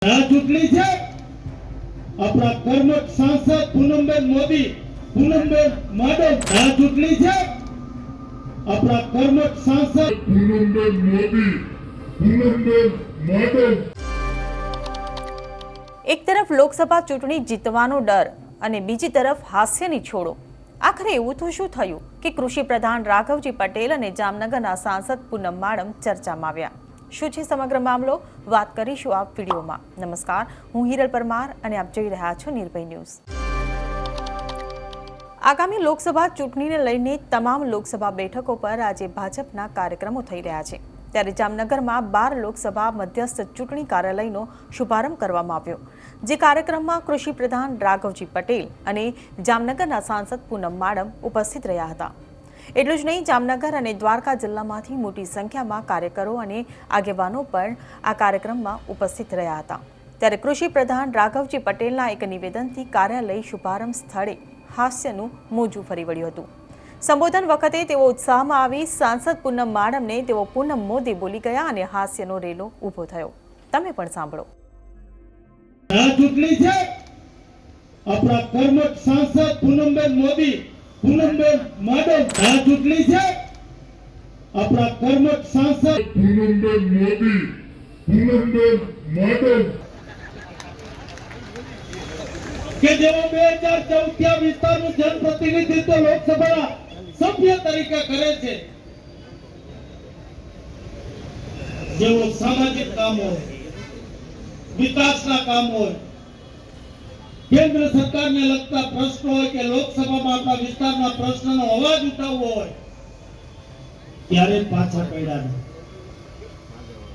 આ ચૂંટણી છે આપણા કર્મઠ સાંસદ પૂનમબેન મોદી, પૂનમબેન માડમ। આ ચૂંટણી છે આપણા કર્મઠ સાંસદ પૂનમબેન મોદી, પૂનમબેન માડમ। એક તરફ લોકસભા ચૂંટણી જીતવાનો ડર અને બીજી તરફ હાસ્યની છોડો। આખરે એવું તો શું થયું કે કૃષિ પ્રધાન રાઘવજી પટેલ અને જામનગરના સાંસદ પૂનમ માડમ ચર્ચામાં આવ્યા। શું છે સમગ્ર મામલો, વાત કરીશું આ વિડીયોમાં। નમસ્કાર, હું હિરલ પરમાર અને આપ જોઈ રહ્યા છો નિર્ભય ન્યૂઝ। આગામી લોકસભા ચૂંટણીને લઈને તમામ લોકસભા બેઠકો પર આજે ભાજપના કાર્યક્રમો થઈ રહ્યા છે। ત્યારે જામનગરમાં 12 લોકસભા મધ્યસ્થ ચૂંટણી કાર્યાલયનો શુભારંભ કરવામાં આવ્યો, જે કાર્યક્રમમાં કૃષિ પ્રધાન રાઘવજી પટેલ અને જામનગરના સાંસદ પૂનમ માડમ ઉપસ્થિત રહ્યા હતા। એટલું જ નહીં, જામનગર અને દ્વારકા જિલ્લામાંથી મોટી સંખ્યામાં કાર્યકરો અને આગેવાનો પણ આ કાર્યક્રમમાં ઉપસ્થિત રહ્યા હતા। ત્યારે કૃષિ પ્રધાન રાઘવજી પટેલના એક નિવેદનથી કાર્યાલય શુભારંભ સ્થળે હાસ્યનું મોજું ફરી વળ્યું હતું। સંબોધન વખતે તેઓ ઉત્સાહમાં આવી સાંસદ પૂનમ માડમને તેઓ પૂનમ મોદી બોલી ગયા અને હાસ્યનો રેલો ઊભો થયો। તમે પણ સાંભળો। આ ચૂંટણી છે આપણા કર્મઠ સાંસદ પૂનમબેન મોદી, પૂનમબેન માડમ। આ ચૂંટણી છે આપણા કર્મઠ સાંસદ પૂનમબેન મોદી, પૂનમબેન માડમ કે જેઓ 2014 વિસ્તારનું જનપ્રતિનિધિત્વ લોકસભાના સભ્ય તરીકે કરે છે, જેઓ સામાજિક કામ હોય, વિકાસના કામ હોય, કેન્દ્ર સરકારને લગતા પ્રશ્નો હોય કે લોકસભામાં આપણા વિસ્તારના પ્રશ્નનો અવાજ ઉઠાવવો હોય, ત્યારે પાછા પડ્યા છે।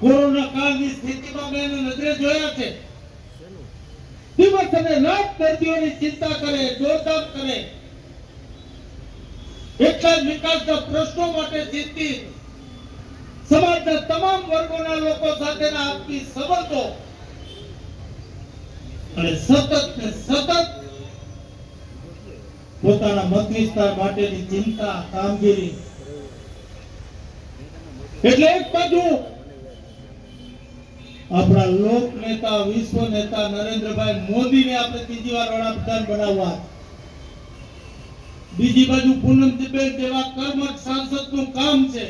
કોરોના કાળની સ્થિતિમાં મેં નજરે જોયા છે, દિવસ અને રાત દર્દીઓની ચિંતા કરે, દોડધામ કરે, એટલા જ વિકાસના પ્રશ્નો માટે ચિંતિત, સમાજના તમામ વર્ગોના લોકો સાથેના આપણી સંબંધો અને સતત પોતાના મત વિસ્તાર માટેની ચિંતા, કામગીરી। એટલે એક બાજુ આપણા લોક નેતા, વિશ્વ નેતા નરેન્દ્રભાઈ મોદીને આપણે ત્રીજી વાર વડાપ્રધાન બનાવવા, બીજી બાજુ પૂનમબેન જેવા કર્મઠ સાંસદનું કામ છે,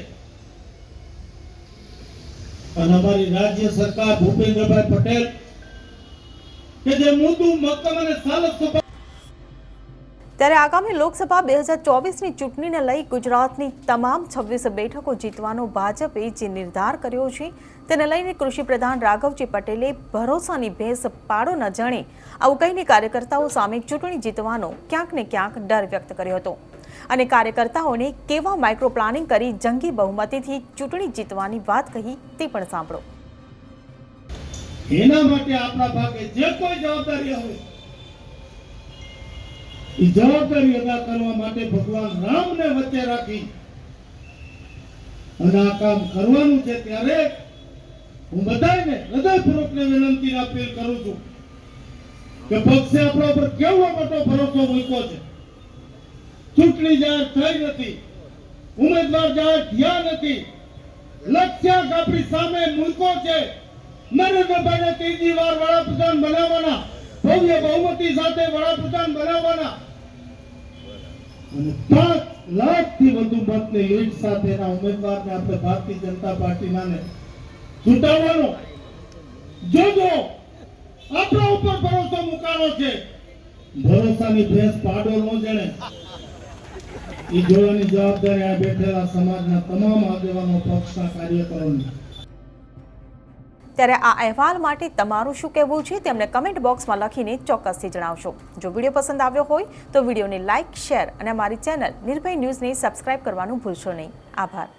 અને અમારી રાજ્ય સરકાર ભૂપેન્દ્રભાઈ પટેલ કે જે મુદ્દુ મક્કમ અને સાલસ। ત્યારે આગામી લોકસભા 2024ની ચૂંટણીને લઈ ગુજરાતની તમામ 26 બેઠકો જીતવાનો ભાજપે જે નિર્ધાર કર્યો છે, તેને લઈને કૃષિ પ્રધાન રાઘવજી પટેલે ભરોસાની ભેંસ પાડો ન જાણે આવું કહીને કાર્યકર્તાઓ સામે ચૂંટણી જીતવાનો ક્યાંક ને ક્યાંક ડર વ્યક્ત કર્યો હતો અને કાર્યકર્તાઓને કેવા માઇક્રો પ્લાનિંગ કરી જંગી બહુમતીથી ચૂંટણી જીતવાની વાત કહી તે પણ સાંભળો। એના માટે આપણા ભાગે જે કોઈ જવાબદારી હોય એ જવાબદારી અદા કરવા માટે ભગવાન રામને વચ્ચે રાખી અને આ કામ કરવાનું છે। ત્યારે હું બધાને હૃદયપૂર્વક વિનંતી અપીલ કરું છું કે પક્ષે આપણા ઉપર કેવો મોટો ભરોસો મૂક્યો છે। ચૂંટણી જાહેર થઈ નથી, ઉમેદવાર જાહેર થયા નથી, લક્ષ્યાંક આપણી સામે મૂક્યો છે। નરેન્દ્રભાઈને ત્રીજી વાર વડાપ્રધાન બનાવવાના, ભવ્ય બહુમતી સાથે વડાપ્રધાન બનાવવાના અને 5 લાખથી વધુ મતની લીડ સાથેના ઉમેદવારને આપણે ભારતીય જનતા પાર્ટીના ચૂંટાવવાનો। જોજો આપણા ઉપર ભરોસો મુકાનો છે, ભરોસાની ભેંસ પાડો ન જણે એ જોવાની જવાબદારી આ બેઠેલા સમાજના તમામ આગેવાનો, પક્ષના કાર્યકરોની। ત્યારે આ અહેવાલ માટે તમારું શું કહેવું છે તેમને કમેન્ટ બોક્સમાં લખીને ચોક્કસથી જણાવશો। જો વિડીયો પસંદ આવ્યો હોય તો વિડીયોને લાઇક, શેર અને અમારી ચેનલ નિર્ભય ન્યૂઝને સબસ્ક્રાઇબ કરવાનું ભૂલશો નહીં। આભાર।